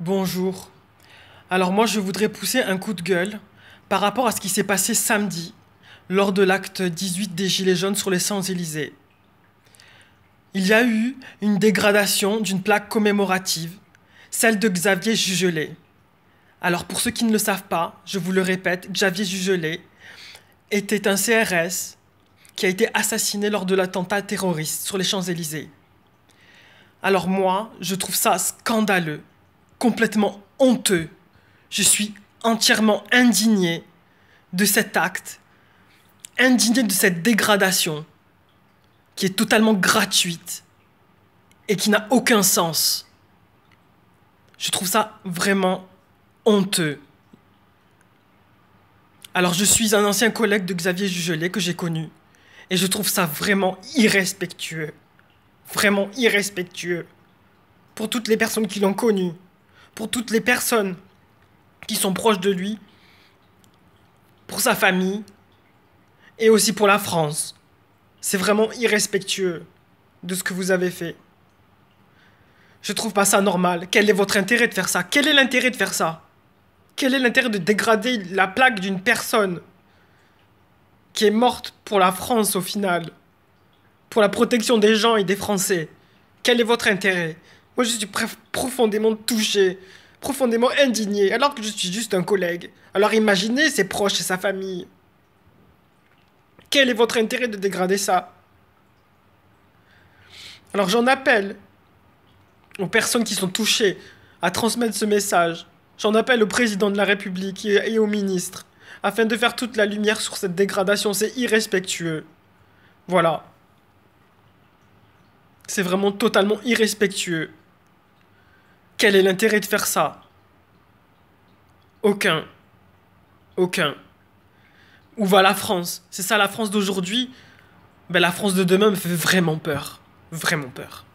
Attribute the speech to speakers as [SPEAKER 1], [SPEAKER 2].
[SPEAKER 1] Bonjour. Alors moi je voudrais pousser un coup de gueule par rapport à ce qui s'est passé samedi lors de l'acte 18 des Gilets jaunes sur les Champs-Élysées. Il y a eu une dégradation d'une plaque commémorative, celle de Xavier Jugelé. Alors pour ceux qui ne le savent pas, je vous le répète, Xavier Jugelé était un CRS qui a été assassiné lors de l'attentat terroriste sur les Champs-Élysées. Alors moi, je trouve ça scandaleux, complètement honteux. Je suis entièrement indigné de cet acte, indigné de cette dégradation qui est totalement gratuite et qui n'a aucun sens. Je trouve ça vraiment honteux. Alors je suis un ancien collègue de Xavier Jugelé que j'ai connu et je trouve ça vraiment irrespectueux. Vraiment irrespectueux. Pour toutes les personnes qui l'ont connu, pour toutes les personnes qui sont proches de lui, pour sa famille et aussi pour la France. C'est vraiment irrespectueux de ce que vous avez fait. Je trouve pas ça normal. Quel est votre intérêt de faire ça? Quel est l'intérêt de faire ça? Quel est l'intérêt de dégrader la plaque d'une personne qui est morte pour la France au final? Pour la protection des gens et des Français? Quel est votre intérêt? Moi je suis profondément touché, profondément indigné, alors que je suis juste un collègue. Alors imaginez ses proches et sa famille. Quel est votre intérêt de dégrader ça? Alors j'en appelle aux personnes qui sont touchées à transmettre ce message. J'en appelle au président de la République et au ministre, afin de faire toute la lumière sur cette dégradation. C'est irrespectueux. Voilà. C'est vraiment totalement irrespectueux. Quel est l'intérêt de faire ça? Aucun. Aucun. Où va la France? C'est ça la France d'aujourd'hui? Ben la France de demain me fait vraiment peur. Vraiment peur.